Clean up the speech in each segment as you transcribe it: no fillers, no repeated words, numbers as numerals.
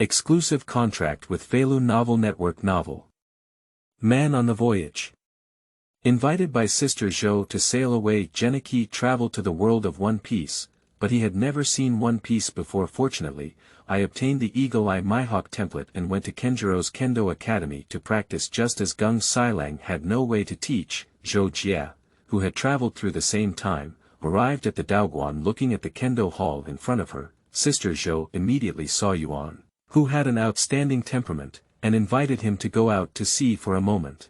Exclusive contract with Feilu Novel Network novel. Man on the Voyage. Invited by Sister Zhou to sail away, Genichi traveled to the world of One Piece, but he had never seen One Piece before. Fortunately, I obtained the Eagle Eye Mihawk template and went to Kenjiro's Kendo Academy to practice just as Geng Silang had no way to teach. Zhou Jie, who had traveled through the same time, arrived at the Daoguan looking at the Kendo hall in front of her. Sister Zhou immediately saw Yuan, who had an outstanding temperament, and invited him to go out to sea for a moment.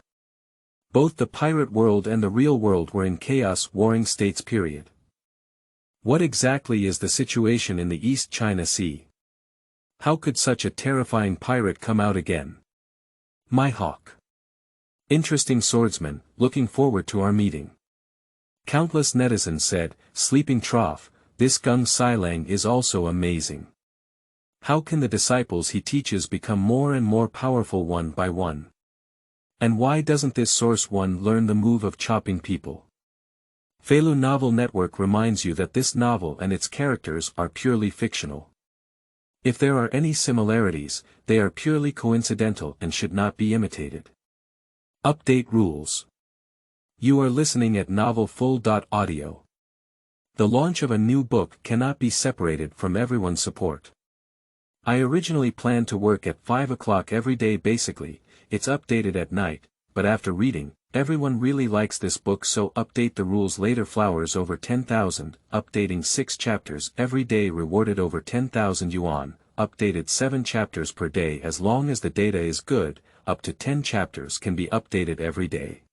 Both the pirate world and the real world were in chaos warring states. Period. What exactly is the situation in the East China Sea? How could such a terrifying pirate come out again? Mihawk. Interesting swordsman, looking forward to our meeting. Countless netizens said, sleeping trough, this Geng Silang is also amazing. How can the disciples he teaches become more and more powerful one by one? And why doesn't this source one learn the move of chopping people? Feilu Novel Network reminds you that this novel and its characters are purely fictional. If there are any similarities, they are purely coincidental and should not be imitated. Update rules. You are listening at novelfull.audio. The launch of a new book cannot be separated from everyone's support. I originally planned to work at 5 o'clock every day. Basically, it's updated at night, but after reading, everyone really likes this book, so update the rules later. Flowers over 10,000, updating 6 chapters every day rewarded over 10,000 yuan, updated 7 chapters per day as long as the data is good, up to 10 chapters can be updated every day.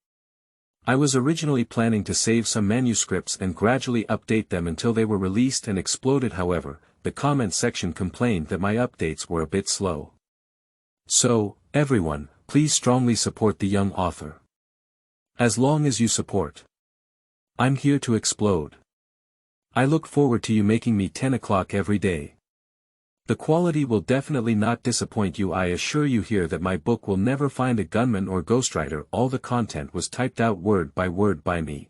I was originally planning to save some manuscripts and gradually update them until they were released and exploded. However, the comment section complained that my updates were a bit slow. So, everyone, please strongly support the young author. As long as you support, I'm here to explode. I look forward to you making me 10 o'clock every day. The quality will definitely not disappoint you. I assure you here that my book will never find a gunman or ghostwriter. All the content was typed out word by me.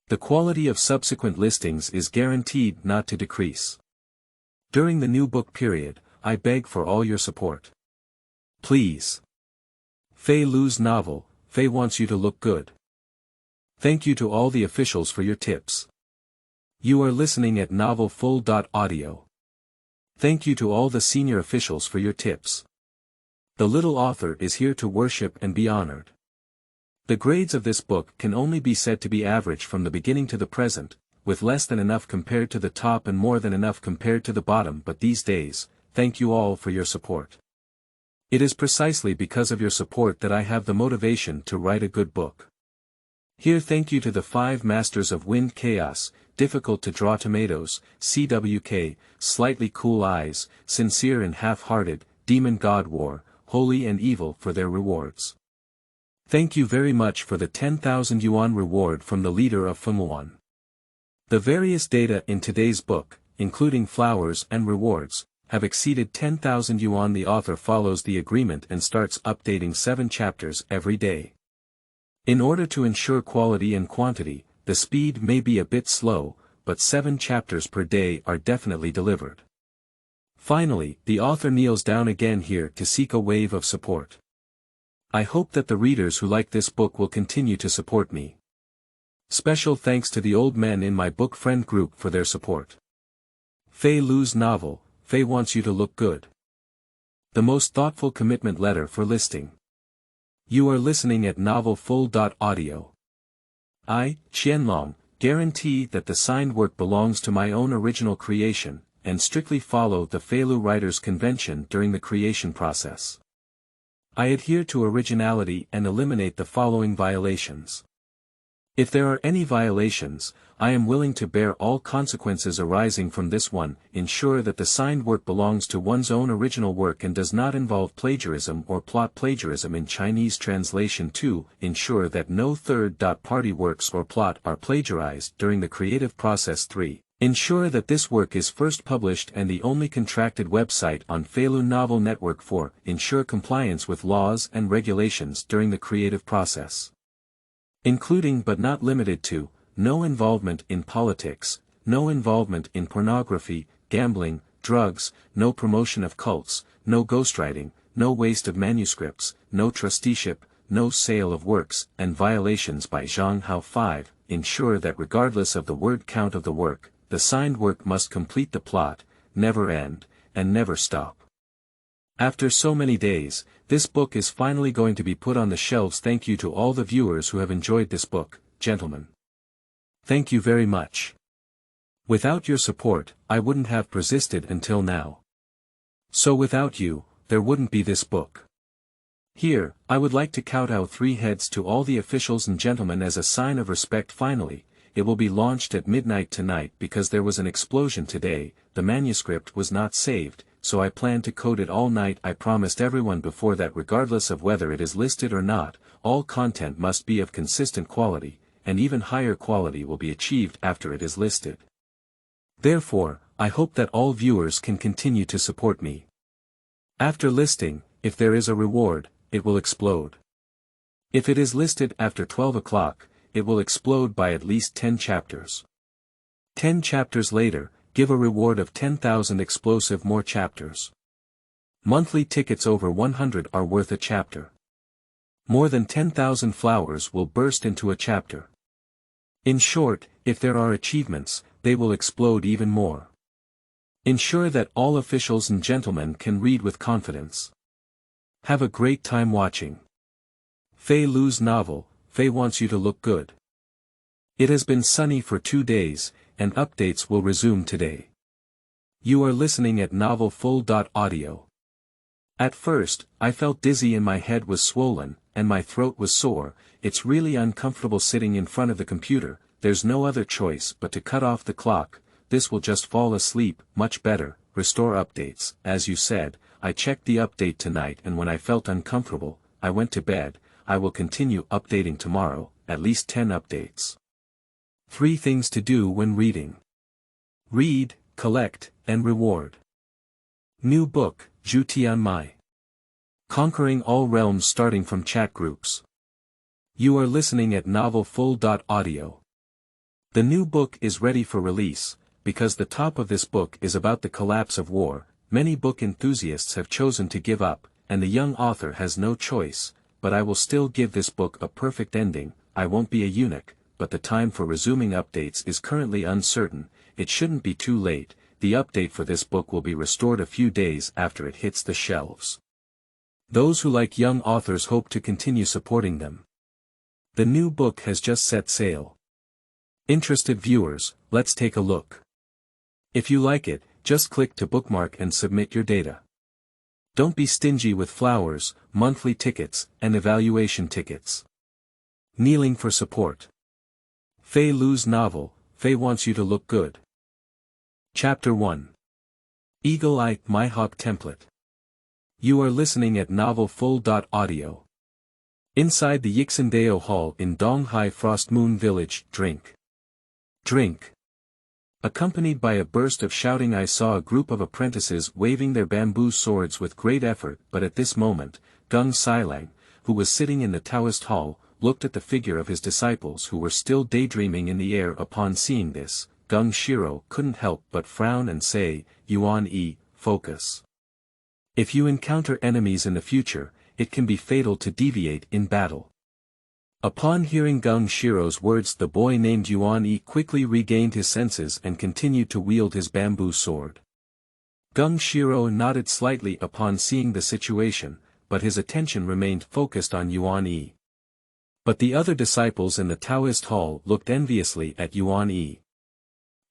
The quality of subsequent listings is guaranteed not to decrease. During the new book period, I beg for all your support. Please. Feilu's novel, Fei wants you to look good. Thank you to all the officials for your tips. You are listening at novelfull.audio. Thank you to all the senior officials for your tips. The little author is here to worship and be honored. The grades of this book can only be said to be average from the beginning to the present, with less than enough compared to the top and more than enough compared to the bottom. But these days, thank you all for your support. It is precisely because of your support that I have the motivation to write a good book. Here thank you to the 5 masters of wind chaos, difficult to draw tomatoes, CWK, slightly cool eyes, sincere and half-hearted, demon god war, holy and evil for their rewards. Thank you very much for the 10,000 yuan reward from the leader of Fenghuan. The various data in today's book, including flowers and rewards, have exceeded 10,000 yuan. The author follows the agreement and starts updating 7 chapters every day. In order to ensure quality and quantity, the speed may be a bit slow, but 7 chapters per day are definitely delivered. Finally, the author kneels down again here to seek a wave of support. I hope that the readers who like this book will continue to support me. Special thanks to the old men in my book friend group for their support. Feilu's novel, Fei wants you to look good. The most thoughtful commitment letter for listing. You are listening at novelfull.audio. I, Qianlong, guarantee that the signed work belongs to my own original creation, and strictly follow the Feilu Writers' Convention during the creation process. I adhere to originality and eliminate the following violations. If there are any violations, I am willing to bear all consequences arising from this. 1. Ensure that the signed work belongs to one's own original work and does not involve plagiarism or plot plagiarism in Chinese translation. 2. Ensure that no third-party works or plot are plagiarized during the creative process. 3. Ensure that this work is first published and the only contracted website on Feilu Novel Network. 4. Ensure compliance with laws and regulations during the creative process, including but not limited to, no involvement in politics, no involvement in pornography, gambling, drugs, no promotion of cults, no ghostwriting, no waste of manuscripts, no trusteeship, no sale of works, and violations by Zhang Hao 5, ensure that regardless of the word count of the work, the signed work must complete the plot, never end, and never stop. After so many days, this book is finally going to be put on the shelves. Thank you to all the viewers who have enjoyed this book, gentlemen. Thank you very much. Without your support, I wouldn't have persisted until now. So without you, there wouldn't be this book. Here, I would like to kowtow 3 heads to all the officials and gentlemen as a sign of respect. Finally, it will be launched at midnight tonight because there was an explosion today. The manuscript was not saved, so I plan to code it all night. I promised everyone before that regardless of whether it is listed or not, all content must be of consistent quality, and even higher quality will be achieved after it is listed. Therefore, I hope that all viewers can continue to support me. After listing, if there is a reward, it will explode. If it is listed after 12 o'clock, it will explode by at least 10 chapters. 10 chapters later, give a reward of 10,000 explosive more chapters. Monthly tickets over 100 are worth a chapter. More than 10,000 flowers will burst into a chapter. In short, if there are achievements, they will explode even more. Ensure that all officials and gentlemen can read with confidence. Have a great time watching. Feilu's novel, Fei Wants You to Look Good. It has been sunny for 2 days, and updates will resume today. You are listening at Novel Full.audio. At first, I felt dizzy and my head was swollen, and my throat was sore. It's really uncomfortable sitting in front of the computer. There's no other choice but to cut off the clock. This will just fall asleep. Much better. Restore updates. As you said, I checked the update tonight and when I felt uncomfortable, I went to bed. I will continue updating tomorrow, at least 10 updates. 3 things to do when reading. Read, collect, and reward. New book, Zhutian Muye. Conquering all realms starting from chat groups. You are listening at Novel Full.audio. The new book is ready for release, because the top of this book is about the collapse of war. Many book enthusiasts have chosen to give up, and the young author has no choice, but I will still give this book a perfect ending. I won't be a eunuch, but the time for resuming updates is currently uncertain. It shouldn't be too late. The update for this book will be restored a few days after it hits the shelves. Those who like young authors hope to continue supporting them. The new book has just set sail. Interested viewers, let's take a look. If you like it, just click to bookmark and submit your data. Don't be stingy with flowers, monthly tickets, and evaluation tickets. Kneeling for support. Feilu's novel, Fei Wants You to Look Good. Chapter 1. Eagle Eye Mihawk Template. You are listening at Novel Full.audio. Inside the Yixindao Hall in Donghai Frost Moon Village, drink. Drink. Accompanied by a burst of shouting, I saw a group of apprentices waving their bamboo swords with great effort, but at this moment, Geng Silang, who was sitting in the Taoist hall, looked at the figure of his disciples who were still daydreaming in the air. Upon seeing this, Geng Shiro couldn't help but frown and say, Yuan-e, focus. If you encounter enemies in the future, it can be fatal to deviate in battle. Upon hearing Geng Shiro's words, the boy named Yuan-e quickly regained his senses and continued to wield his bamboo sword. Geng Shiro nodded slightly upon seeing the situation, but his attention remained focused on Yuan-e. But the other disciples in the Taoist hall looked enviously at Yuan-e.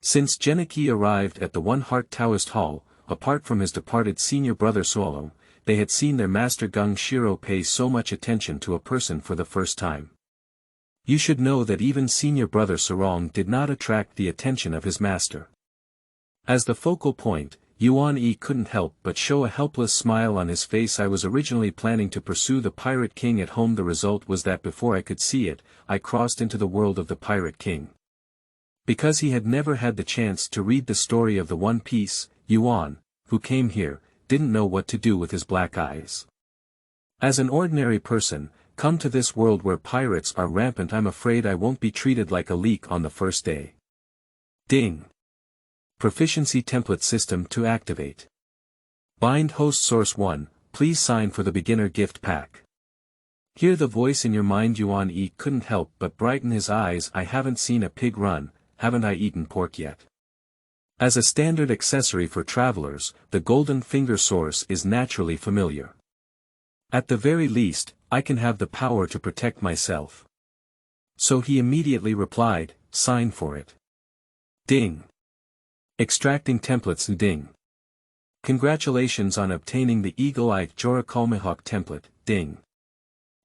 Since Genichi arrived at the One Heart Taoist hall, apart from his departed senior brother Solong, they had seen their master Geng Shiro pay so much attention to a person for the first time. You should know that even senior brother Sorong did not attract the attention of his master. As the focal point, Yuan-e couldn't help but show a helpless smile on his face. I was originally planning to pursue the Pirate King at home. The result was that before I could see it, I crossed into the world of the Pirate King. Because he had never had the chance to read the story of the One Piece, Yuan, who came here, didn't know what to do with his black eyes. As an ordinary person, come to this world where pirates are rampant, I'm afraid I won't be treated like a leak on the first day. Ding. Proficiency template system to activate. Bind host source 1, please sign for the beginner gift pack. Hear the voice in your mind. Yuan Yi couldn't help but brighten his eyes. I haven't seen a pig run, haven't I eaten pork yet? As a standard accessory for travelers, the golden finger source is naturally familiar. At the very least, I can have the power to protect myself. So he immediately replied, sign for it. Ding. Extracting templates. Ding. Congratulations on obtaining the Eagle Eye Mihawk template. Ding.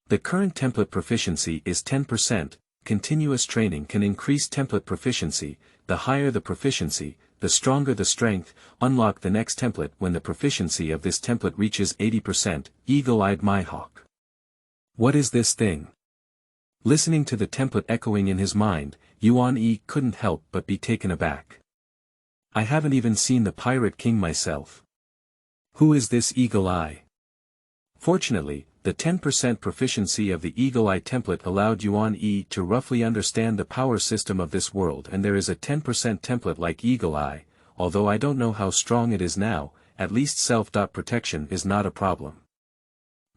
The current template proficiency is 10%, continuous training can increase template proficiency, the higher the proficiency, the stronger the strength. Unlock the next template when the proficiency of this template reaches 80%, Eagle Eye Mihawk. What is this thing? Listening to the template echoing in his mind, Yuan Yi couldn't help but be taken aback. I haven't even seen the Pirate King myself. Who is this Eagle Eye? Fortunately, the 10% proficiency of the Eagle Eye template allowed Yuan Yi to roughly understand the power system of this world, and there is a 10% template like Eagle Eye, although I don't know how strong it is now, at least self-protection is not a problem.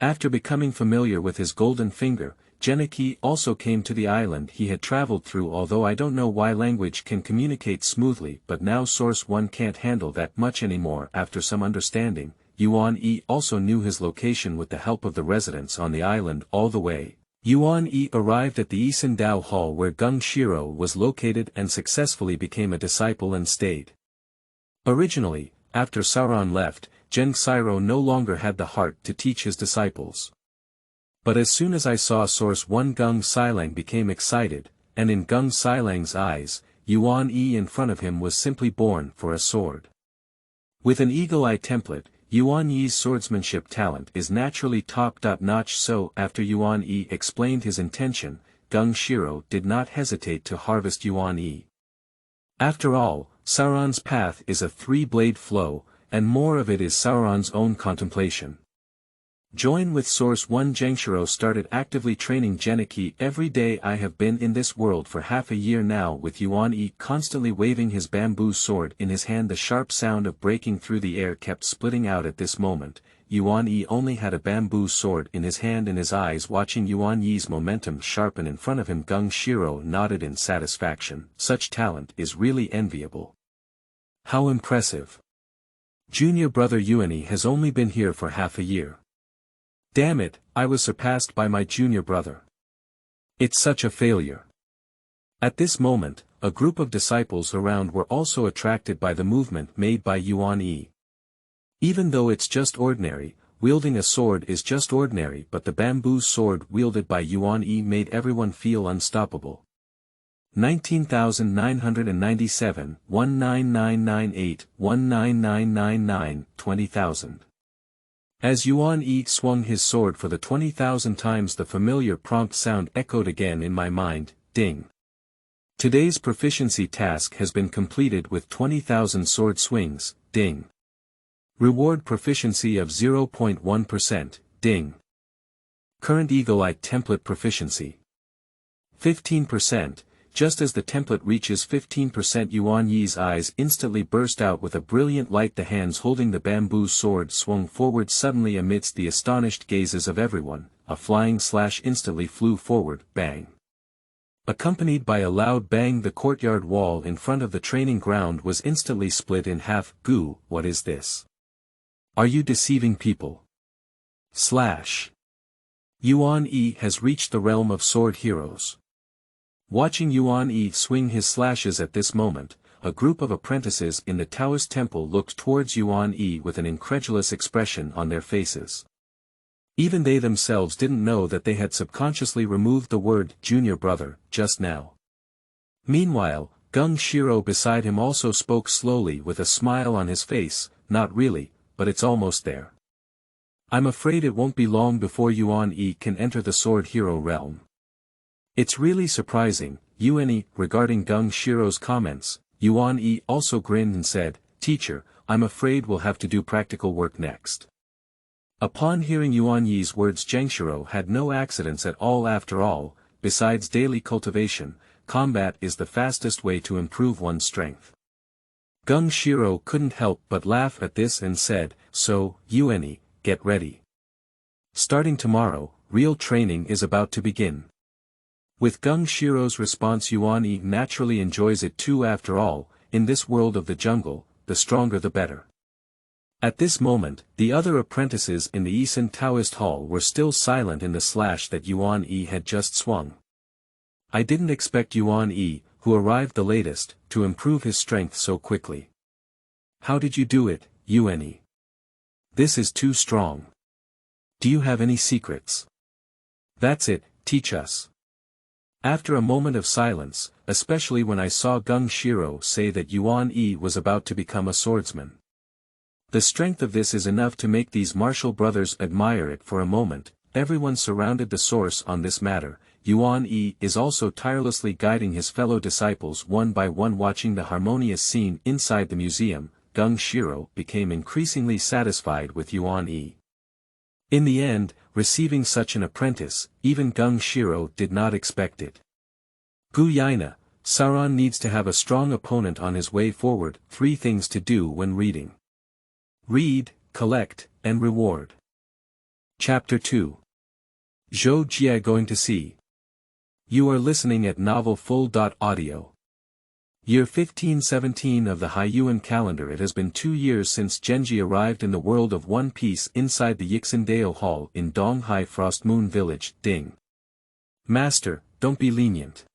After becoming familiar with his golden finger, Genichi also came to the island he had traveled through. Although I don't know why language can communicate smoothly, but now Source 1 can't handle that much anymore. After some understanding, Yuan Yi also knew his location with the help of the residents on the island all the way. Yuan Yi arrived at the Isan Dao Hall where Geng Silang was located and successfully became a disciple and stayed. Originally, after Sauron left, Geng Silang no longer had the heart to teach his disciples. But as soon as I saw Source 1, Geng Silang became excited, and in Geng Silang's eyes, Yuan Yi in front of him was simply born for a sword. With an Eagle Eye template, Yuan Yi's swordsmanship talent is naturally top-notch. So after Yuan Yi explained his intention, Geng Silang did not hesitate to harvest Yuan Yi. After all, Sauron's path is a three-blade flow, and more of it is Sauron's own contemplation. Join with Source 1. Kenjiro started actively training Genichi every day. I have been in this world for half a year now, with Yuan Yi constantly waving his bamboo sword in his hand. The sharp sound of breaking through the air kept splitting out at this moment. Yuan Yi only had a bamboo sword in his hand and his eyes watching Yuan Yi's momentum sharpen in front of him. Geng Silang nodded in satisfaction. Such talent is really enviable. How impressive. Junior brother Yuan Yi has only been here for half a year. Damn it, I was surpassed by my junior brother. It's such a failure. At this moment, a group of disciples around were also attracted by the movement made by Yuan Yi. Even though it's just ordinary, wielding a sword is just ordinary, but the bamboo sword wielded by Yuan Yi made everyone feel unstoppable. 19,997, 19998, 19999, 20,000. As Yuan Yi swung his sword for the 20,000th times, the familiar prompt sound echoed again in my mind, ding. Today's proficiency task has been completed with 20,000 sword swings, ding. Reward proficiency of 0.1%, ding. Current Eagle Eye template proficiency 15%. Just as the template reaches 15%, Yuan Yi's eyes instantly burst out with a brilliant light. The hands holding the bamboo sword swung forward suddenly amidst the astonished gazes of everyone. A flying slash instantly flew forward, bang. Accompanied by a loud bang, the courtyard wall in front of the training ground was instantly split in half. Goo, what is this? Are you deceiving people? Slash. Yuan Yi has reached the realm of sword heroes. Watching Yuan Yi swing his slashes at this moment, a group of apprentices in the Taoist temple looked towards Yuan Yi with an incredulous expression on their faces. Even they themselves didn't know that they had subconsciously removed the word junior brother just now. Meanwhile, Geng Silang beside him also spoke slowly with a smile on his face. Not really, but it's almost there. I'm afraid it won't be long before Yuan Yi can enter the sword hero realm. It's really surprising, Yuan Yi. Regarding Geng Silang's comments, Yuan Yi also grinned and said, Teacher, I'm afraid we'll have to do practical work next. Upon hearing Yuan Yi's words, Geng Silang had no accidents at all. After all, besides daily cultivation, combat is the fastest way to improve one's strength. Geng Shiro couldn't help but laugh at this and said, "So, Yuani, get ready. Starting tomorrow, real training is about to begin." With Geng Shiro's response, Yuani naturally enjoys it too. After all, in this world of the jungle, the stronger the better. At this moment, the other apprentices in the Isan Taoist Hall were still silent in the slash that Yuan-Yi had just swung. I didn't expect Yuan-Yi, who arrived the latest, to improve his strength so quickly. How did you do it, Yuan-Yi? This is too strong. Do you have any secrets? That's it, teach us. After a moment of silence, especially when I saw Geng Shiro say that Yuan-Yi was about to become a swordsman. The strength of this is enough to make these martial brothers admire it for a moment. Everyone surrounded the source on this matter. Yuan-Yi is also tirelessly guiding his fellow disciples one by one, watching the harmonious scene inside the museum. Geng Shiro became increasingly satisfied with Yuan-Yi. In the end, receiving such an apprentice, even Geng Shiro did not expect it. Gu Yaina, Saran needs to have a strong opponent on his way forward. 3 things to do when reading. Read, collect, and reward. Chapter 2. Zhou Jie going to sea. You are listening at novelfull.audio. Year 1517 of the Haiyuan calendar. It has been 2 years since Genji arrived in the world of One Piece inside the Yixindao Hall in Donghai Frost Moon Village, Ding. Master, don't be lenient.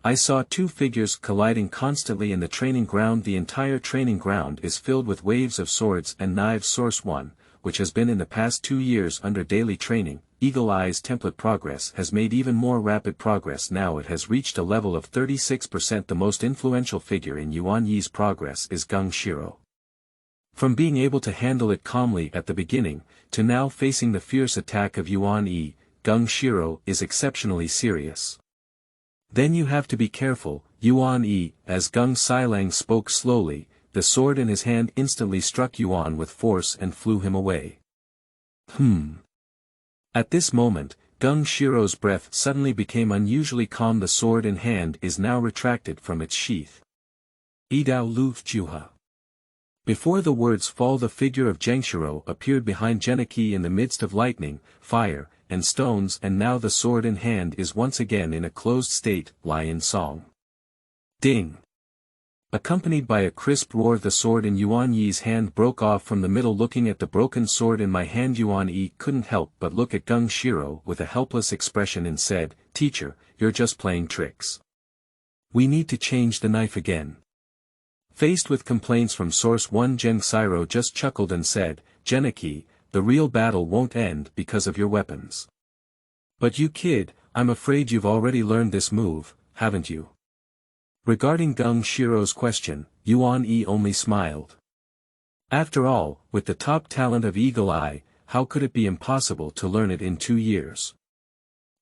I saw 2 figures colliding constantly in the training ground. The entire training ground is filled with waves of swords and knives. Source 1, which has been in the past 2 years under daily training. Eagle Eye's template progress has made even more rapid progress. Now it has reached a level of 36%. The most influential figure in Yuan-Yi's progress is Geng Shiro. From being able to handle it calmly at the beginning, to now facing the fierce attack of Yuan-Yi, Geng Shiro is exceptionally serious. Then you have to be careful, Yuan-Yi. As Geng Silang spoke slowly, the sword in his hand instantly struck Yuan with force and flew him away. At this moment, Geng Shiro's breath suddenly became unusually calm. The sword in hand is now retracted from its sheath. Idao Lu Juha. Before the words fall, the figure of Gengshiro appeared behind Genichi in the midst of lightning, fire, and stones, and now the sword in hand is once again in a closed state. Lion Song. Ding. Accompanied by a crisp roar, the sword in Yuan-Yi's hand broke off from the middle. Looking at the broken sword in my hand, Yuan-Yi couldn't help but look at Geng Shiro with a helpless expression and said, "Teacher, you're just playing tricks. We need to change the knife again." Faced with complaints from Source 1, Geng Shiro just chuckled and said, "Genichi, the real battle won't end because of your weapons. But you kid, I'm afraid you've already learned this move, haven't you?" Regarding Geng Shiro's question, Yuan-Yi only smiled. After all, with the top talent of Eagle Eye, how could it be impossible to learn it in 2 years?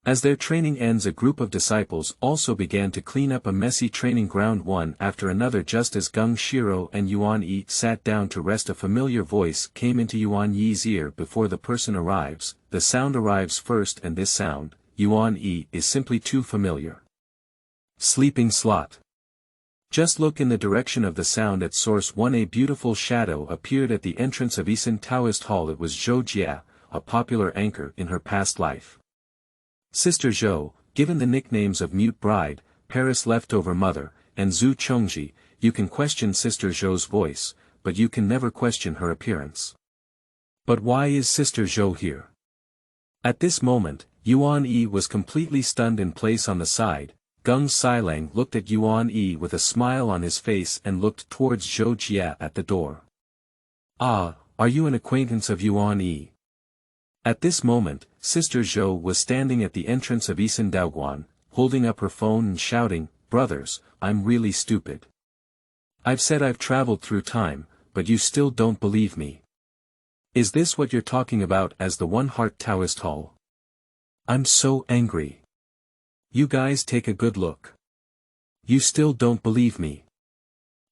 As their training ends, a group of disciples also began to clean up a messy training ground one after another. Just as Geng Shiro and Yuan-Yi sat down to rest, a familiar voice came into Yuan-Yi's ear. Before the person arrives, the sound arrives first, and this sound, Yuan-Yi, is simply too familiar. Sleeping slot. Just look in the direction of the sound at Source 1. A beautiful shadow appeared at the entrance of Isan Taoist Hall. It was Zhou Jie, a popular anchor in her past life. Sister Zhou, given the nicknames of Mute Bride, Paris Leftover Mother, and Zhu Chongji, you can question Sister Zhou's voice, but you can never question her appearance. But why is Sister Zhou here? At this moment, Yuan-Yi was completely stunned in place on the side. Geng Silang looked at Yuan-Yi with a smile on his face and looked towards Zhou Jie at the door. "Ah, are you an acquaintance of Yuan-Yi?" At this moment, Sister Zhou was standing at the entrance of Isan Daoguan, holding up her phone and shouting, "Brothers, I'm really stupid. I've said I've traveled through time, but you still don't believe me. Is this what you're talking about as the One Heart Taoist Hall? I'm so angry. You guys take a good look. You still don't believe me."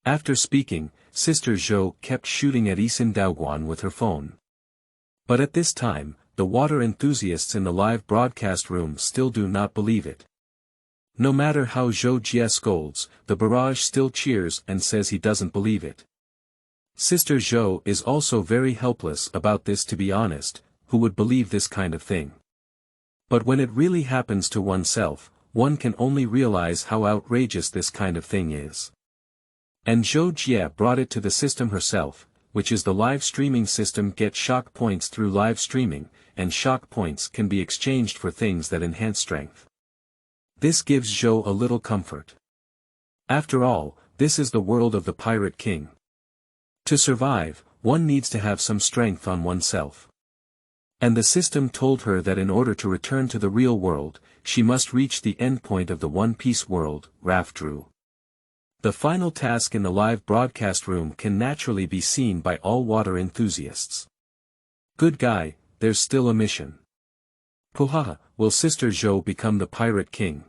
After speaking, Sister Zhou kept shooting at Isan Daoguan with her phone. But at this time, the water enthusiasts in the live broadcast room still do not believe it. No matter how Zhou Jie scolds, the barrage still cheers and says he doesn't believe it. Sister Zhou is also very helpless about this, to be honest, who would believe this kind of thing. But when it really happens to oneself, one can only realize how outrageous this kind of thing is. And Zhou Jie brought it to the system herself, which is the live streaming system. Get shock points through live streaming, and shock points can be exchanged for things that enhance strength. This gives Zhou a little comfort. After all, this is the world of the Pirate King. To survive, one needs to have some strength on oneself. And the system told her that in order to return to the real world, she must reach the endpoint of the One Piece world, Rafdru. The final task in the live broadcast room can naturally be seen by all water enthusiasts. Good guy, there's still a mission. Pohaha, will Sister Zhou become the Pirate King?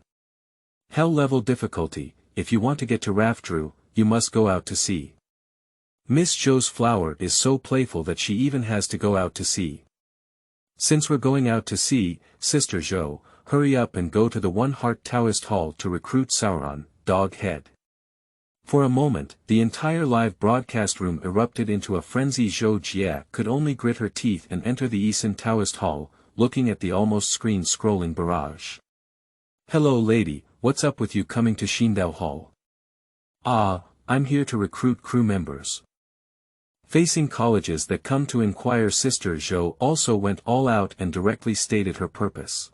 Hell level difficulty. If you want to get to Rafdru, you must go out to sea. Miss Zhou's flower is so playful that she even has to go out to sea. Since we're going out to sea, Sister Zhou, hurry up and go to the One Heart Taoist Hall to recruit Sauron, dog head. For a moment, the entire live broadcast room erupted into a frenzy. Zhou Jie could only grit her teeth and enter the Eason Taoist Hall, looking at the almost screen-scrolling barrage. Hello lady, what's up with you coming to Xindao Hall? Ah, I'm here to recruit crew members. Facing colleges that come to inquire, Sister Zhou also went all out and directly stated her purpose.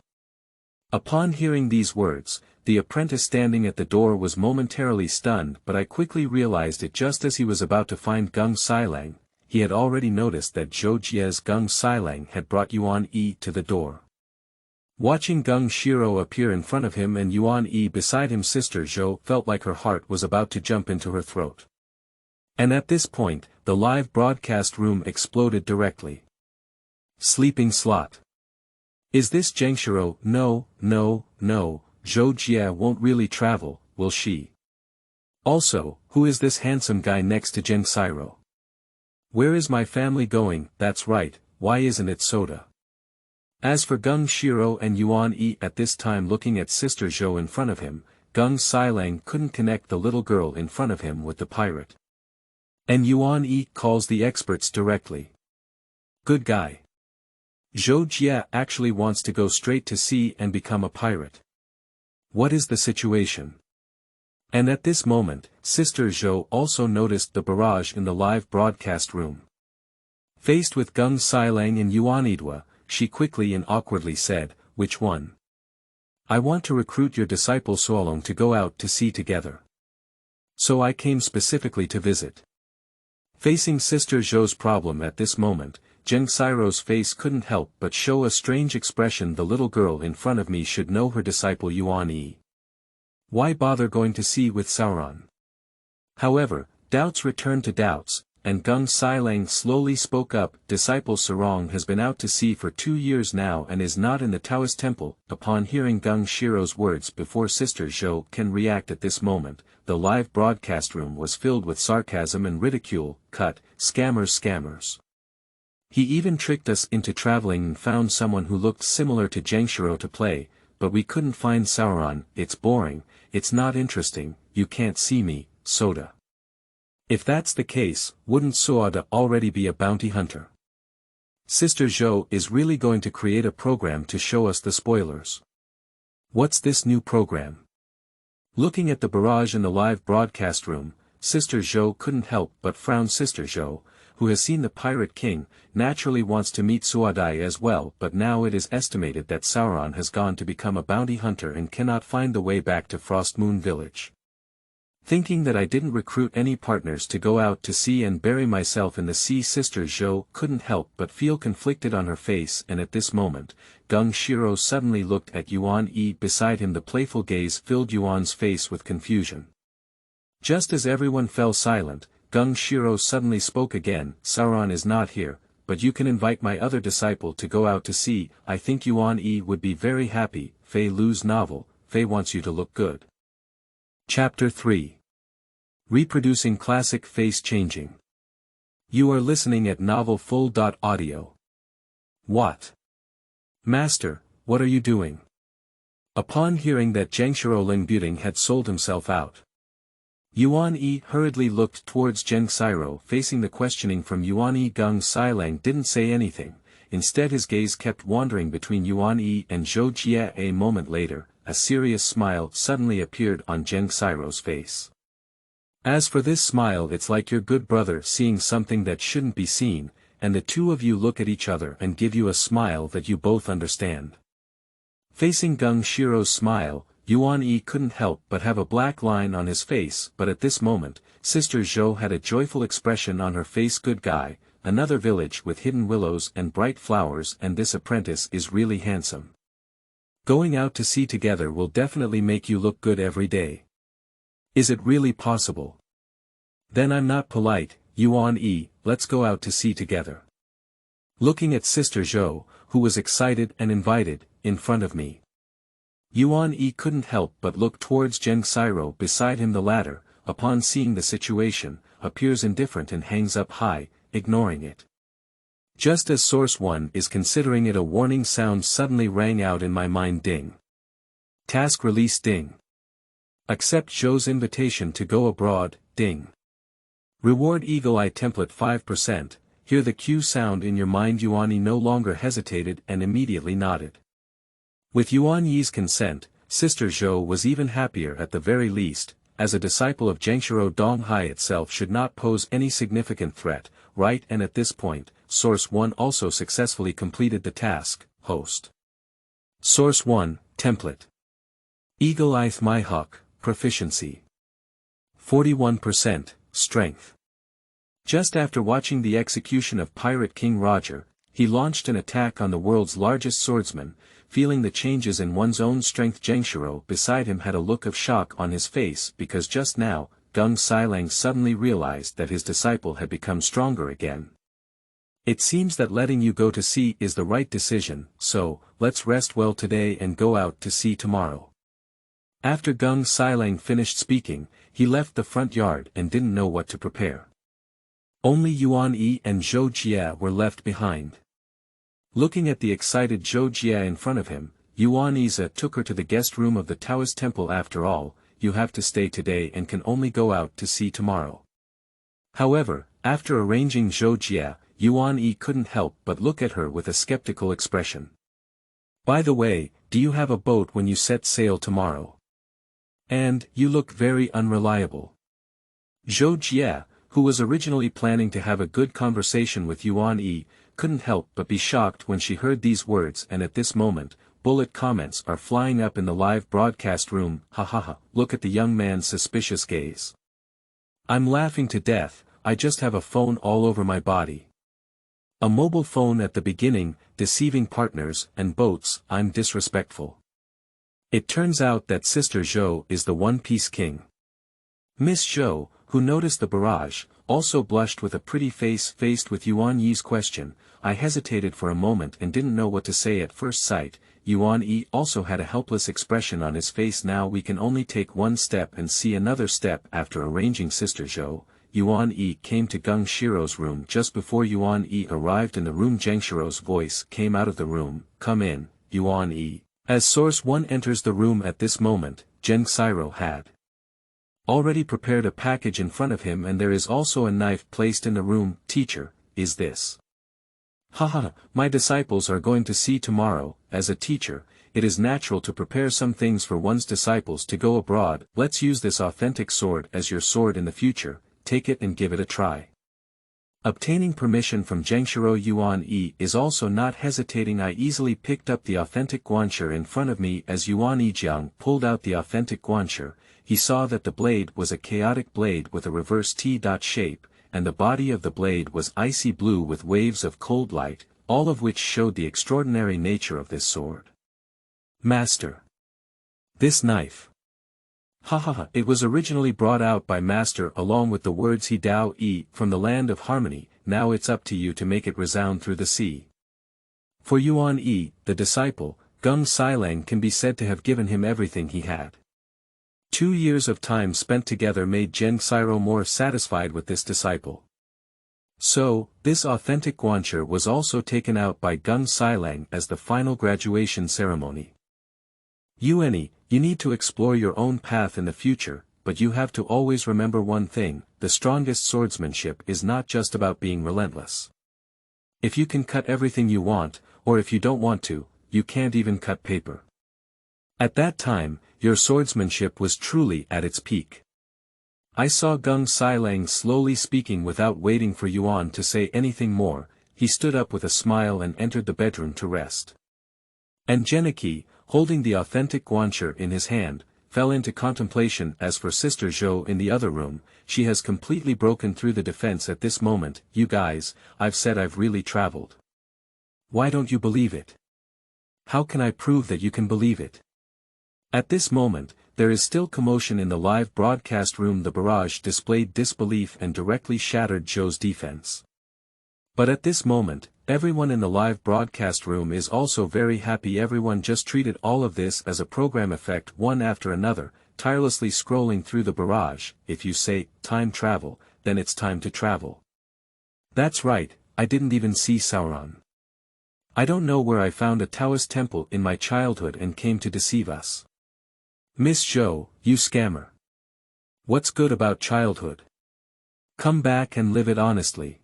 Upon hearing these words, the apprentice standing at the door was momentarily stunned, but I quickly realized it just as he was about to find Geng Silang. He had already noticed that Zhou Jie's Geng Silang had brought Yuan Yi to the door. Watching Geng Shiro appear in front of him and Yuan Yi beside him, Sister Zhou felt like her heart was about to jump into her throat. And at this point, the live broadcast room exploded directly. Sleeping slot. Is this Kenjiro? No, no, no, Zhou Jie won't really travel, will she? Also, who is this handsome guy next to Kenjiro? Where is my family going? That's right, why isn't it Soda? As for Geng Shiro and Yuan Yi at this time looking at Sister Zhou in front of him, Geng Silang couldn't connect the little girl in front of him with the pirate. And Yuan Yi calls the experts directly. Good guy. Zhou Jie actually wants to go straight to sea and become a pirate. What is the situation? And at this moment, Sister Zhou also noticed the barrage in the live broadcast room. Faced with Geng Silang and Yuan Yi, she quickly and awkwardly said, which one? I want to recruit your disciple Suolong to go out to sea together. So I came specifically to visit. Facing Sister Zhou's problem at this moment, Kenjiro's face couldn't help but show a strange expression. The little girl in front of me should know her disciple Yuan Yi. Why bother going to sea with Sauron? However, doubts returned to doubts, and Geng Silang slowly spoke up. Disciple Sarong has been out to sea for 2 years now and is not in the Taoist temple. Upon hearing Geng Shiro's words, before Sister Zhou can react at this moment, the live broadcast room was filled with sarcasm and ridicule. Cut, scammers. He even tricked us into traveling and found someone who looked similar to Kenjiro to play, but we couldn't find Sauron. It's boring, it's not interesting, you can't see me, Soda. If that's the case, wouldn't Soda already be a bounty hunter? Sister Zhou is really going to create a program to show us the spoilers. What's this new program? Looking at the barrage in the live broadcast room, Sister Zhou couldn't help but frown. Sister Zhou, who has seen the Pirate King, naturally wants to meet Suodai as well, but now it is estimated that Sauron has gone to become a bounty hunter and cannot find the way back to Frostmoon Village. Thinking that I didn't recruit any partners to go out to sea and bury myself in the sea, Sister Zhou couldn't help but feel conflicted on her face, and at this moment, Geng Shiro suddenly looked at Yuan Yi beside him. The playful gaze filled Yuan's face with confusion. Just as everyone fell silent, Geng Shiro suddenly spoke again. Sauron is not here, but you can invite my other disciple to go out to sea. I think Yuan Yi would be very happy. Feilu's novel, Fei wants you to look good. Chapter 3. Reproducing classic face changing. You are listening at novelfull.audio. What? Master, what are you doing? Upon hearing that Gengshiro Lingbuting had sold himself out, Yuan Yi hurriedly looked towards Geng Silang. Facing the questioning from Yuan Yi, Geng Silang didn't say anything. Instead his gaze kept wandering between Yuan Yi and Zhou Jie. A moment later, a serious smile suddenly appeared on Geng Silang's face. As for this smile, it's like your good brother seeing something that shouldn't be seen, and the two of you look at each other and give you a smile that you both understand. Facing Geng Shiro's smile, Yuan Yi couldn't help but have a black line on his face, but at this moment, Sister Zhou had a joyful expression on her face. Good guy, another village with hidden willows and bright flowers, and this apprentice is really handsome. Going out to sea together will definitely make you look good every day. Is it really possible? Then I'm not polite, Yuan Yi, let's go out to sea together. Looking at Sister Zhou, who was excited and invited, in front of me. Yuan Yi couldn't help but look towards Geng Silang beside him. The latter, upon seeing the situation, appears indifferent and hangs up high, ignoring it. Just as Source 1 is considering it, a warning sound suddenly rang out in my mind. Ding. Task release. Ding. Accept Zhou's invitation to go abroad. Ding. Reward Eagle Eye template 5%. Hear the cue sound in your mind. Yuan Yi no longer hesitated and immediately nodded. With Yuan Yi's consent, Sister Zhou was even happier. At the very least, as a disciple of Gengshiro Donghai itself should not pose any significant threat, right? And at this point, Source 1 also successfully completed the task. Host. Source 1, Template. Eagle Eye Mihawk, Proficiency. 41%, Strength. Just after watching the execution of Pirate King Roger, he launched an attack on the world's largest swordsman. Feeling the changes in one's own strength, Gengshiro beside him had a look of shock on his face, because just now, Geng Silang suddenly realized that his disciple had become stronger again. It seems that letting you go to sea is the right decision, so, let's rest well today and go out to sea tomorrow. After Geng Silang finished speaking, he left the front yard and didn't know what to prepare. Only Yuan Yi and Zhou Jie were left behind. Looking at the excited Zhou Jie in front of him, Yuan Yi took her to the guest room of the Taoist temple. After all, you have to stay today and can only go out to sea tomorrow. However, after arranging Zhou Jie, Yuan Yi couldn't help but look at her with a skeptical expression. By the way, do you have a boat when you set sail tomorrow? And, you look very unreliable. Zhou Jie, who was originally planning to have a good conversation with Yuan Yi, couldn't help but be shocked when she heard these words, and at this moment, bullet comments are flying up in the live broadcast room. Ha ha ha, look at the young man's suspicious gaze. I'm laughing to death, I just have a phone all over my body. A mobile phone at the beginning, deceiving partners and boats. I'm disrespectful. It turns out that Sister Zhou is the One Piece King. Miss Zhou, who noticed the barrage, also blushed with a pretty face. Faced with Yuan Yi's question, I hesitated for a moment and didn't know what to say at first sight. Yuan Yi also had a helpless expression on his face. Now we can only take one step and see another step. After arranging Sister Zhou, Yuan Yi came to Geng Shiro's room. Just before Yuan Yi arrived in the room, Gengshiro's voice came out of the room. Come in, Yuan Yi. As Source 1 enters the room at this moment, Geng Silang had already prepared a package in front of him, and there is also a knife placed in the room. Teacher, is this? Haha, my disciples are going to sea tomorrow. As a teacher, it is natural to prepare some things for one's disciples to go abroad. Let's use this authentic sword as your sword in the future. Take it and give it a try. Obtaining permission from Gengshiro, Yuan Yi is also not hesitating. I easily picked up the authentic guanshi in front of me. As Yuan Yi Jiang pulled out the authentic guanshi, he saw that the blade was a chaotic blade with a reverse T-dot shape, and the body of the blade was icy blue with waves of cold light, all of which showed the extraordinary nature of this sword. Master. This knife. Hahaha, it was originally brought out by Master along with the words He Dao Yi from the land of harmony. Now it's up to you to make it resound through the sea. For Yuan Yi, the disciple, Geng Silang can be said to have given him everything he had. 2 years of time spent together made Geng Silang more satisfied with this disciple. So, this authentic guanshi was also taken out by Geng Silang as the final graduation ceremony. Yueni, you need to explore your own path in the future, but you have to always remember one thing, the strongest swordsmanship is not just about being relentless. If you can cut everything you want, or if you don't want to, you can't even cut paper. At that time, your swordsmanship was truly at its peak. I saw Geng Silang slowly speaking without waiting for Yuan to say anything more. He stood up with a smile and entered the bedroom to rest. And Genichi, holding the authentic guanche in his hand, fell into contemplation. As for Sister Zhou in the other room, she has completely broken through the defense at this moment. You guys, I've said I've really traveled. Why don't you believe it? How can I prove that you can believe it? At this moment, there is still commotion in the live broadcast room. The barrage displayed disbelief and directly shattered Zhou's defense. But at this moment, everyone in the live broadcast room is also very happy. Everyone just treated all of this as a program effect, one after another, tirelessly scrolling through the barrage. If you say, time travel, then it's time to travel. That's right, I didn't even see Sauron. I don't know where I found a Taoist temple in my childhood and came to deceive us. Miss Zhou, you scammer. What's good about childhood? Come back and live it honestly.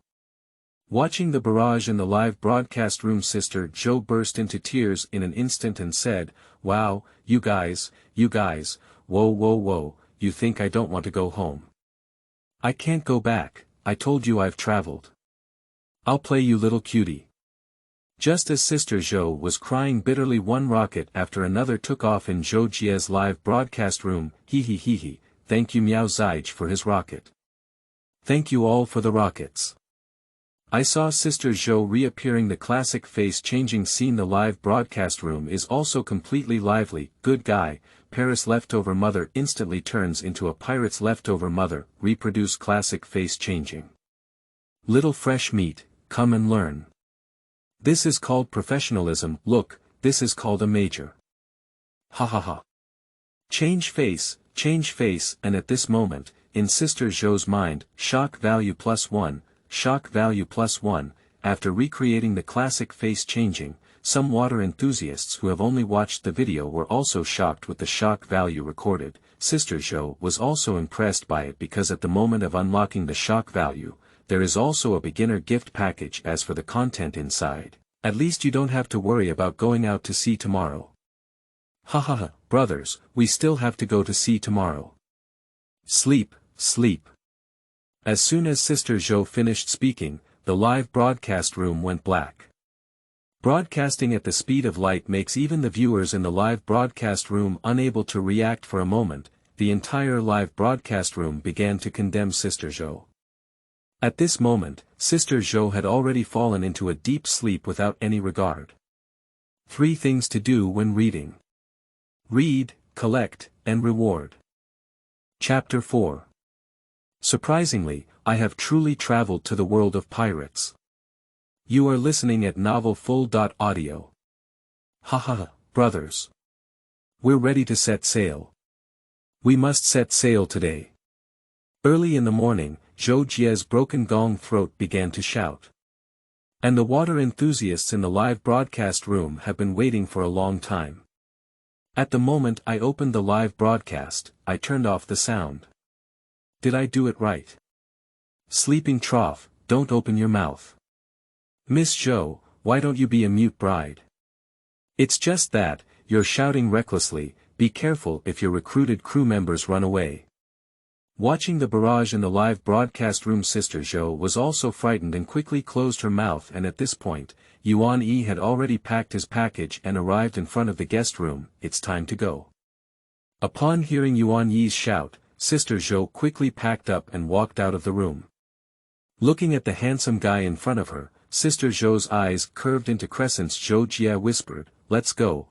Watching the barrage in the live broadcast room, Sister Zhou burst into tears in an instant and said, wow, you guys, whoa, you think I don't want to go home? I can't go back, I told you I've traveled. I'll play you little cutie. Just as Sister Zhou was crying bitterly, one rocket after another took off in Zhou Jie's live broadcast room. Hee, thank you Miao Zige for his rocket. Thank you all for the rockets. I saw Sister Zhou reappearing. The classic face-changing scene. The live broadcast room is also completely lively. Good guy, Paris leftover mother instantly turns into a pirate's leftover mother. Reproduce classic face-changing. Little fresh meat, come and learn. This is called professionalism. Look, this is called a major. Ha. Change face, and at this moment, in Sister Zhou's mind, shock value +1. Shock value +1, after recreating the classic face changing, some water enthusiasts who have only watched the video were also shocked with the shock value recorded. Sister Zhou was also impressed by it because at the moment of unlocking the shock value, there is also a beginner gift package. As for the content inside, at least you don't have to worry about going out to sea tomorrow. Ha, brothers, we still have to go to sea tomorrow. Sleep. As soon as Sister Zhou finished speaking, the live broadcast room went black. Broadcasting at the speed of light makes even the viewers in the live broadcast room unable to react for a moment. The entire live broadcast room began to condemn Sister Zhou. At this moment, Sister Zhou had already fallen into a deep sleep without any regard. 3 things to do when reading. Read, collect, and reward. Chapter 4. Surprisingly, I have truly traveled to the world of pirates. You are listening at novelfull.audio. Ha, brothers. We're ready to set sail. We must set sail today. Early in the morning, Zhou Jie's broken gong throat began to shout. And the water enthusiasts in the live broadcast room have been waiting for a long time. At the moment I opened the live broadcast, I turned off the sound. Did I do it right? Sleeping trough, don't open your mouth. Miss Zhou, why don't you be a mute bride? It's just that, you're shouting recklessly. Be careful if your recruited crew members run away. Watching the barrage in the live broadcast room, Sister Zhou was also frightened and quickly closed her mouth, and at this point, Yuan Yi had already packed his package and arrived in front of the guest room. It's time to go. Upon hearing Yuan Yi's shout, Sister Zhou quickly packed up and walked out of the room. Looking at the handsome guy in front of her, Sister Zhou's eyes curved into crescents. Zhou Jie whispered, let's go.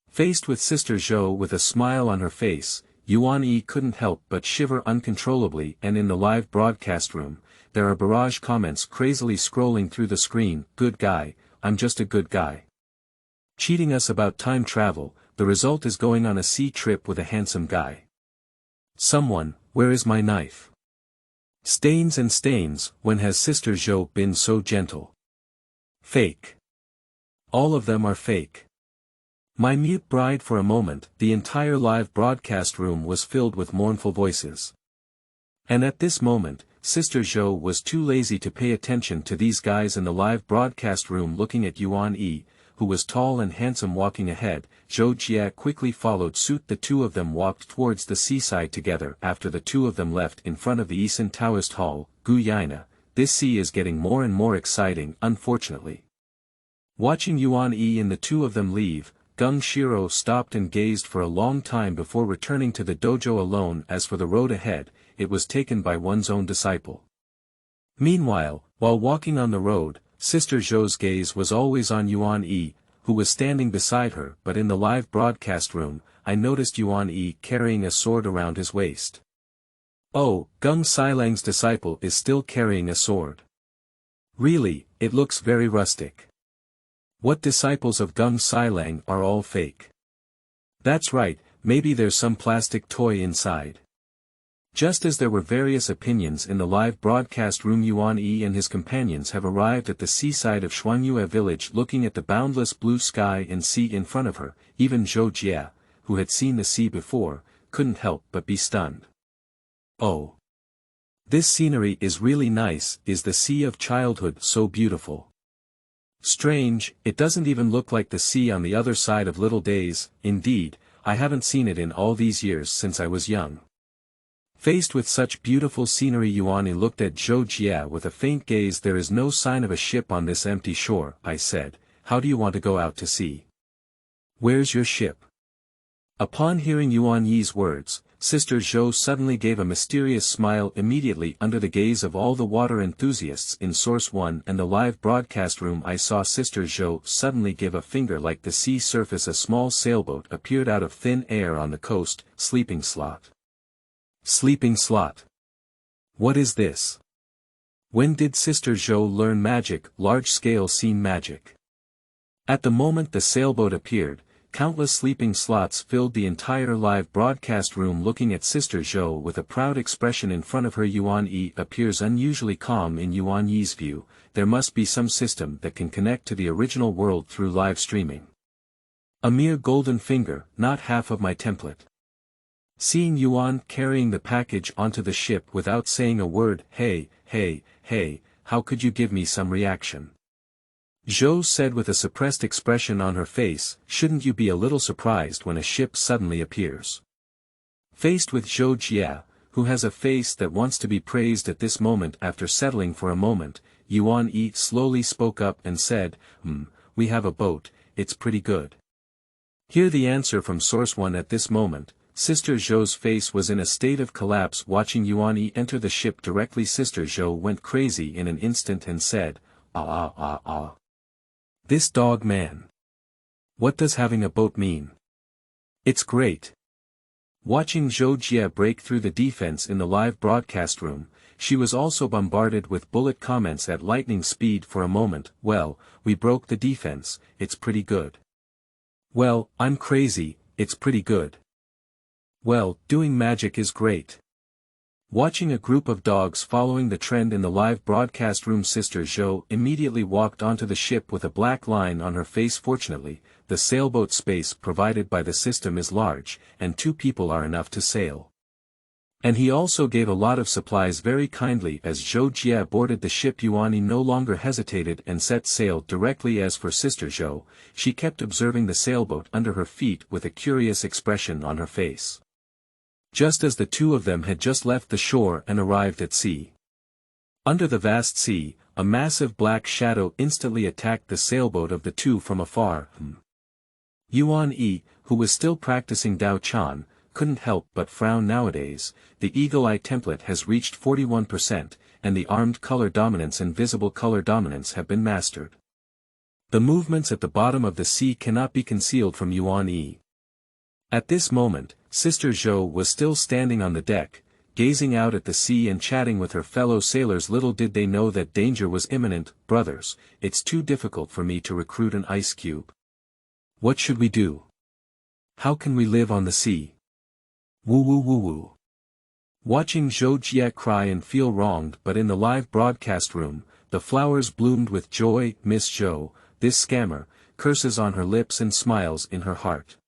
Faced with Sister Zhou with a smile on her face, Yuan Yi couldn't help but shiver uncontrollably. And in the live broadcast room, there are barrage comments crazily scrolling through the screen. Good guy, I'm just a good guy. Cheating us about time travel, the result is going on a sea trip with a handsome guy. Someone, where is my knife? Stains and stains, when has Sister Zhou been so gentle? Fake. All of them are fake. My mute bride. For a moment, the entire live broadcast room was filled with mournful voices. And at this moment, Sister Zhou was too lazy to pay attention to these guys in the live broadcast room looking at Yuan Yi, who was tall and handsome walking ahead. Zhou Jie quickly followed suit. The two of them walked towards the seaside together. After the two of them left in front of the Eason Taoist Hall, Gu Yaina, this sea is getting more and more exciting, unfortunately. Watching Yuan Yi and the two of them leave, Geng Silang stopped and gazed for a long time before returning to the dojo alone. As for the road ahead, it was taken by one's own disciple. Meanwhile, while walking on the road, Sister Zhou's gaze was always on Yuan Yi, who was standing beside her. But in the live broadcast room, I noticed Yuan Yi carrying a sword around his waist. Oh, Geng Silang's disciple is still carrying a sword. Really, it looks very rustic. What disciples of Geng Silang are all fake? That's right, maybe there's some plastic toy inside. Just as there were various opinions in the live broadcast room, Yuan Yi and his companions have arrived at the seaside of Shuangyue village looking at the boundless blue sky and sea in front of her. Even Zhou Jie, who had seen the sea before, couldn't help but be stunned. Oh! This scenery is really nice. Is the sea of childhood so beautiful? Strange, it doesn't even look like the sea on the other side of Little Days. Indeed, I haven't seen it in all these years since I was young. Faced with such beautiful scenery, Yuan Yi looked at Zhou Jie with a faint gaze. There is no sign of a ship on this empty shore, I said. How do you want to go out to sea? Where's your ship? Upon hearing Yuan Yi's words, Sister Zhou suddenly gave a mysterious smile. Immediately under the gaze of all the water enthusiasts in Source 1 and the live broadcast room, I saw Sister Zhou suddenly give a finger like the sea surface. A small sailboat appeared out of thin air on the coast. Sleeping slot. Sleeping slot. What is this? When did Sister Zhou learn magic, large-scale scene magic? At the moment the sailboat appeared, countless sleeping slots filled the entire live broadcast room. Looking at Sister Zhou with a proud expression in front of her, Yuan Yi appears unusually calm. In Yuan Yi's view, there must be some system that can connect to the original world through live streaming. A mere golden finger, not half of my template. Seeing Yuan carrying the package onto the ship without saying a word, hey, how could you give me some reaction? Zhou said with a suppressed expression on her face. Shouldn't you be a little surprised when a ship suddenly appears? Faced with Zhou Jie, who has a face that wants to be praised at this moment, after settling for a moment, Yuan Yi slowly spoke up and said, we have a boat, it's pretty good. Hear the answer from Source 1. At this moment, Sister Zhou's face was in a state of collapse. Watching Yuan Yi enter the ship directly, Sister Zhou went crazy in an instant and said, ah. This dog man. What does having a boat mean? It's great. Watching Zhou Jie break through the defense in the live broadcast room, she was also bombarded with bullet comments at lightning speed. For a moment, well, we broke the defense, it's pretty good. Well, I'm crazy, it's pretty good. Well, doing magic is great. Watching a group of dogs following the trend in the live broadcast room, Sister Zhou immediately walked onto the ship with a black line on her face. Fortunately, the sailboat space provided by the system is large, and 2 people are enough to sail. And he also gave a lot of supplies very kindly. As Zhou Jie boarded the ship, Yuan Yi no longer hesitated and set sail directly. As for Sister Zhou, she kept observing the sailboat under her feet with a curious expression on her face. Just as the two of them had just left the shore and arrived at sea. Under the vast sea, a massive black shadow instantly attacked the sailboat of the two from afar. Yuan Yi, who was still practicing Dao Chan, couldn't help but frown. Nowadays, the Eagle Eye template has reached 41%, and the armed color dominance and visible color dominance have been mastered. The movements at the bottom of the sea cannot be concealed from Yuan Yi. At this moment, Sister Zhou was still standing on the deck, gazing out at the sea and chatting with her fellow sailors. Little did they know that danger was imminent. Brothers, it's too difficult for me to recruit an ice cube. What should we do? How can we live on the sea? Woo. Watching Zhou Jie cry and feel wronged, but in the live broadcast room, the flowers bloomed with joy. Miss Zhou, this scammer, curses on her lips and smiles in her heart.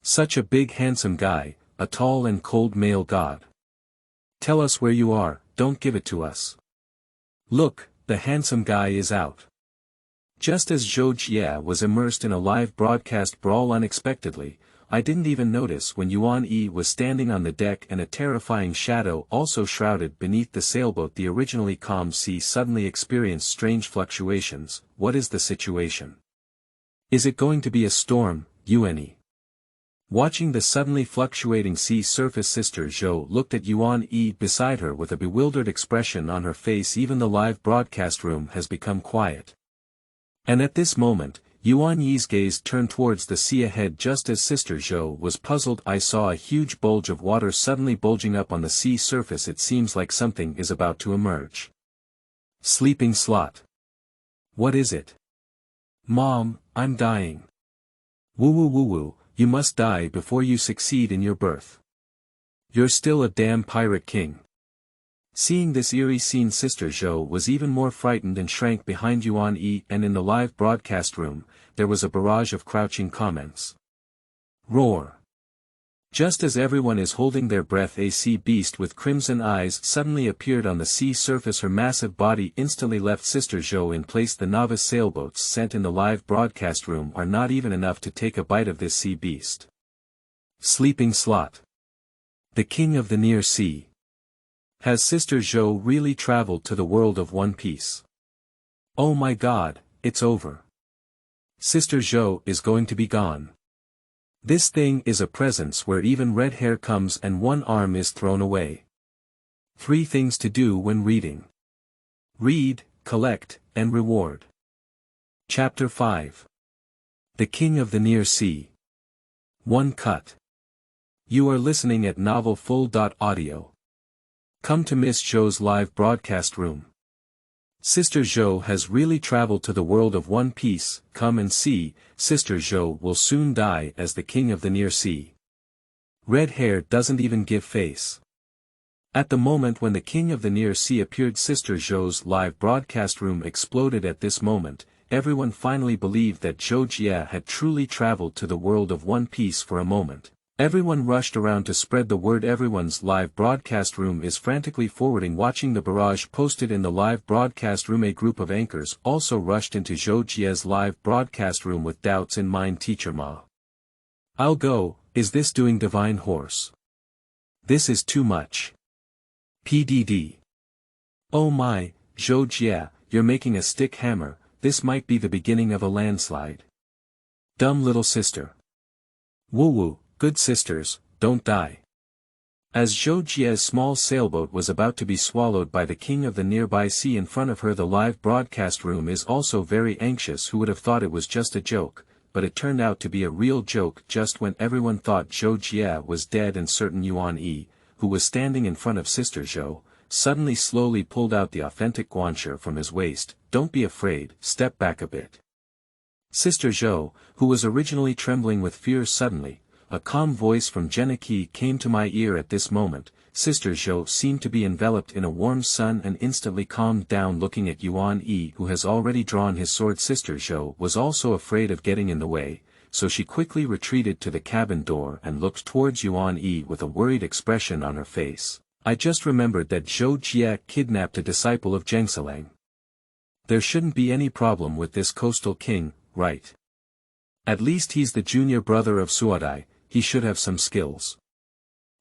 Such a big handsome guy, a tall and cold male god. Tell us where you are, don't give it to us. Look, the handsome guy is out. Just as Zhou Jie was immersed in a live broadcast brawl unexpectedly, I didn't even notice when Yuan Yi was standing on the deck and a terrifying shadow also shrouded beneath the sailboat. The originally calm sea suddenly experienced strange fluctuations. What is the situation? Is it going to be a storm, Yuan Yi? Watching the suddenly fluctuating sea surface, Sister Zhou looked at Yuan Yi beside her with a bewildered expression on her face. Even the live broadcast room has become quiet. And at this moment, Yuan Yi's gaze turned towards the sea ahead. Just as Sister Zhou was puzzled, I saw a huge bulge of water suddenly bulging up on the sea surface. It seems like something is about to emerge. Sleeping slot. What is it? Mom, I'm dying. Woo woo woo woo, you must die before you succeed in your birth. You're still a damn pirate king. Seeing this eerie scene, Sister Zhou was even more frightened and shrank behind Yuan Yi, and in the live broadcast room, there was a barrage of crouching comments. Roar. Just as everyone is holding their breath, a sea beast with crimson eyes suddenly appeared on the sea surface. Her massive body instantly left Sister Zhou in place. The novice sailboats sent in the live broadcast room are not even enough to take a bite of this sea beast. Sleeping slot. The king of the near sea. Has Sister Zhou really traveled to the world of One Piece? Oh my god, it's over. Sister Zhou is going to be gone. This thing is a presence where even red hair comes and one arm is thrown away. 3 things to do when reading. Read, collect, and reward. Chapter 5. The King of the Near Sea. 1 cut. You are listening at novelfull.audio. Come to Miss Zhou's live broadcast room. Sister Zhou has really traveled to the world of One Piece. Come and see, Sister Zhou will soon die as the king of the near sea. Red hair doesn't even give face. At the moment when the king of the near sea appeared, Sister Zhou's live broadcast room exploded. At this moment, everyone finally believed that Zhou Jie had truly traveled to the world of One Piece. For a moment, everyone rushed around to spread the word. Everyone's live broadcast room is frantically forwarding, watching the barrage posted in the live broadcast room. A group of anchors also rushed into Zhou Jie's live broadcast room with doubts in mind. Teacher Ma. I'll go. Is this doing divine horse? This is too much. PDD. Oh my, Zhou Jie, you're making a stick hammer. This might be the beginning of a landslide. Dumb little sister. Woo woo. Good sisters, don't die. As Zhou Jie's small sailboat was about to be swallowed by the king of the nearby sea in front of her, the live broadcast room is also very anxious. Who would have thought it was just a joke, but it turned out to be a real joke. Just when everyone thought Zhou Jie was dead and certain, Yuan Yi, who was standing in front of Sister Zhou, suddenly slowly pulled out the authentic guanche from his waist. Don't be afraid, step back a bit. Sister Zhou, who was originally trembling with fear, suddenly, a calm voice from Genichi came to my ear. At this moment, Sister Zhou seemed to be enveloped in a warm sun and instantly calmed down. Looking at Yuan Yi, who has already drawn his sword, Sister Zhou was also afraid of getting in the way, so she quickly retreated to the cabin door and looked towards Yuan Yi with a worried expression on her face. I just remembered that Zhou Jie kidnapped a disciple of Geng Silang. There shouldn't be any problem with this coastal king, right? At least he's the junior brother of Suodai. He should have some skills.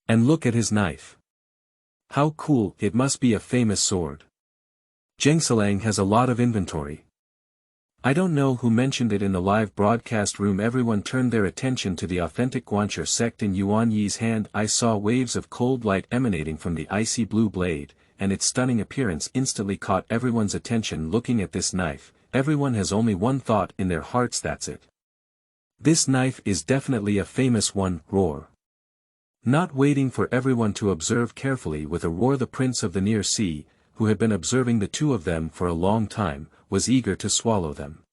And look at his knife. How cool, it must be a famous sword. Geng Silang has a lot of inventory. I don't know who mentioned it in the live broadcast room. Everyone turned their attention to the authentic guanche sect in Yuan Yi's hand. I saw waves of cold light emanating from the icy blue blade, and its stunning appearance instantly caught everyone's attention. Looking at this knife, everyone has only one thought in their hearts: that's it. This knife is definitely a famous one. Roar. Not waiting for everyone to observe carefully, with a roar, the prince of the near sea, who had been observing the two of them for a long time, was eager to swallow them.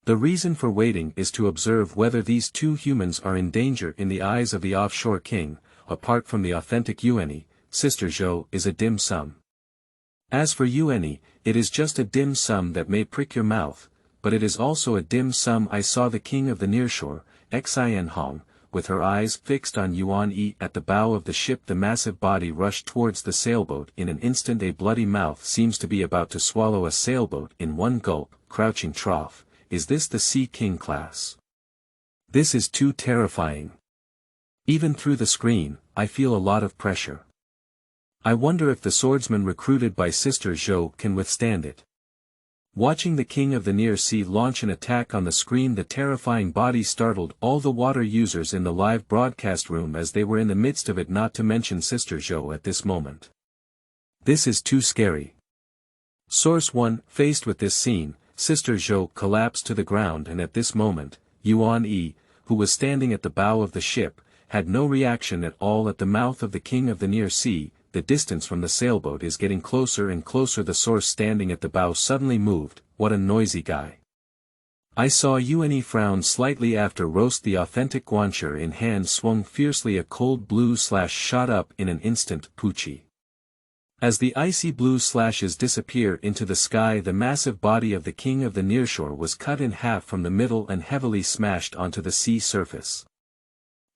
The reason for waiting is to observe whether these two humans are in danger in the eyes of the offshore king. Apart from the authentic Yuan Yi, Sister Zhou is a dim sum. As for Yuan Yi, it is just a dim sum that may prick your mouth, but it is also a dim sum. I saw the king of the nearshore, Xin Hong, with her eyes fixed on Yuan Yi at the bow of the ship. The massive body rushed towards the sailboat. In an instant a bloody mouth seems to be about to swallow a sailboat in one gulp. Crouching trough, is this the Sea King class? This is too terrifying. Even through the screen, I feel a lot of pressure. I wonder if the swordsman recruited by Sister Zhou can withstand it. Watching the king of the near sea launch an attack on the screen, the terrifying body startled all the water users in the live broadcast room as they were in the midst of it, not to mention Sister Zhou at this moment. This is too scary. Source 1, faced with this scene, Sister Zhou collapsed to the ground, and at this moment, Yuan Yi, who was standing at the bow of the ship, had no reaction at all. At the mouth of the king of the near sea, the distance from the sailboat is getting closer and closer. The source standing at the bow suddenly moved. What a noisy guy. I saw Yuan Yi frown slightly after roast. The authentic guancher in hand swung fiercely. A cold blue slash shot up in an instant. Pucci. As the icy blue slashes disappear into the sky, the massive body of the king of the nearshore was cut in half from the middle and heavily smashed onto the sea surface.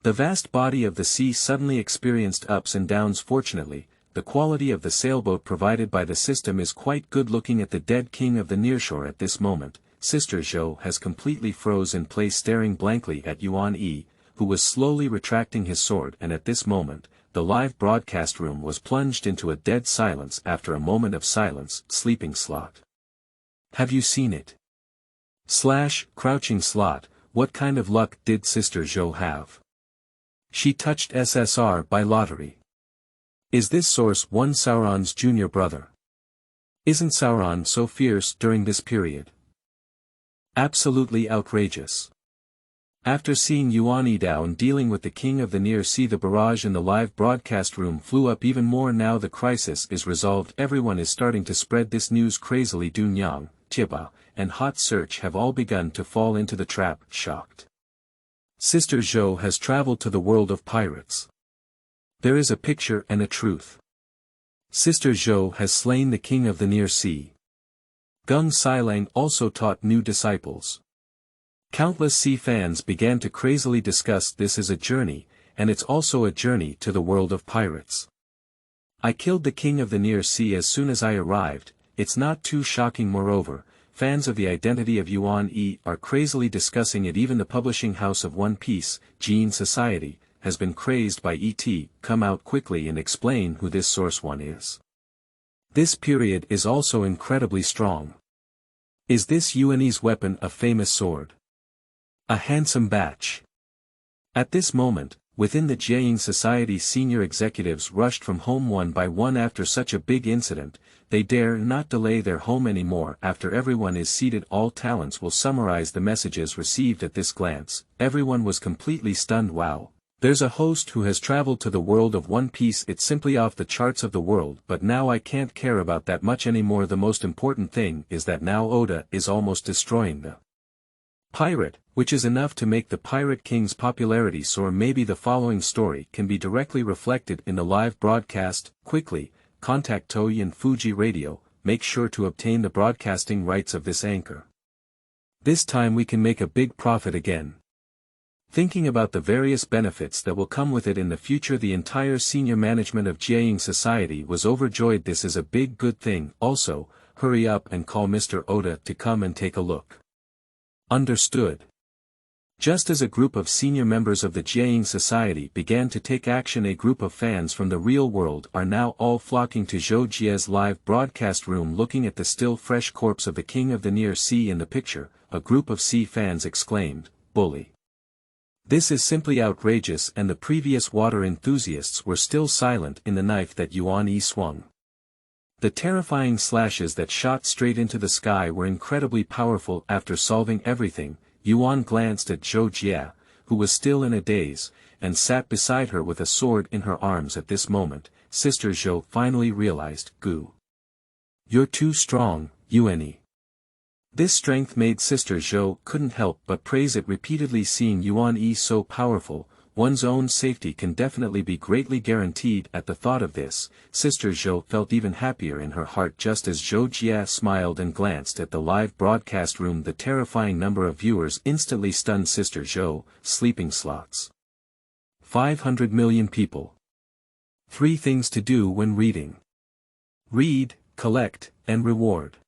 The vast body of the sea suddenly experienced ups and downs. Fortunately, the quality of the sailboat provided by the system is quite good. Looking at the dead king of the nearshore at this moment, Sister Zhou has completely froze in place, staring blankly at Yuan Yi, who was slowly retracting his sword. And at this moment, the live broadcast room was plunged into a dead silence. After a moment of silence, sleeping slot. Have you seen it? Crouching slot, what kind of luck did Sister Zhou have? She touched SSR by lottery. Is this Source 1 Sauron's junior brother? Isn't Sauron so fierce during this period? Absolutely outrageous. After seeing Yuan Yi down dealing with the king of the near sea, the barrage in the live broadcast room flew up even more. Now the crisis is resolved. Everyone is starting to spread this news crazily. Dunyang, Tieba, and Hot Search have all begun to fall into the trap. Shocked. Sister Zhou has traveled to the world of pirates. There is a picture and a truth. Sister Zhou has slain the king of the near sea. Geng Silang also taught new disciples. Countless sea fans began to crazily discuss this as a journey, and it's also a journey to the world of pirates. I killed the king of the near sea as soon as I arrived. It's not too shocking. Moreover, fans of the identity of Yuan Yi are crazily discussing it. Even the publishing house of One Piece, Gene Society, has been crazed by ET. Come out quickly and explain who this Source 1 is. This period is also incredibly strong. Is this Yuan Yi's weapon a famous sword? A handsome batch. At this moment, within the Jieying Society, senior executives rushed from home one by one. After such a big incident, they dare not delay their home anymore. After everyone is seated, all talents will summarize the messages received. At this glance, everyone was completely stunned. Wow, there's a host who has traveled to the world of One Piece. It's simply off the charts of the world, but now I can't care about that much anymore. The most important thing is that now Oda is almost destroying the pirate, which is enough to make the Pirate King's popularity soar. Maybe the following story can be directly reflected in the live broadcast. Quickly, contact Toei and Fuji Radio, make sure to obtain the broadcasting rights of this anchor. This time we can make a big profit again. Thinking about the various benefits that will come with it in the future, the entire senior management of Jieying Society was overjoyed. This is a big good thing. Also, hurry up and call Mr. Oda to come and take a look. Understood. Just as a group of senior members of the Jieying Society began to take action, a group of fans from the real world are now all flocking to Zhou Jie's live broadcast room. Looking at the still fresh corpse of the king of the near sea in the picture, a group of sea fans exclaimed, "Bully! This is simply outrageous." And the previous water enthusiasts were still silent. In the knife that Yuan Yi swung, the terrifying slashes that shot straight into the sky were incredibly powerful. After solving everything, Yuan glanced at Zhou Jie, who was still in a daze, and sat beside her with a sword in her arms. At this moment, Sister Zhou finally realized, "Gu, you're too strong, Yuan Yi." This strength made Sister Zhou couldn't help but praise it repeatedly. Seeing Yuan Yi so powerful, one's own safety can definitely be greatly guaranteed. At the thought of this, Sister Zhou felt even happier in her heart just as Zhou Jie smiled and glanced at the live broadcast room. The terrifying number of viewers instantly stunned Sister Zhou. Sleeping slots. 500 million people. 3 things to do when reading. Read, collect, and reward.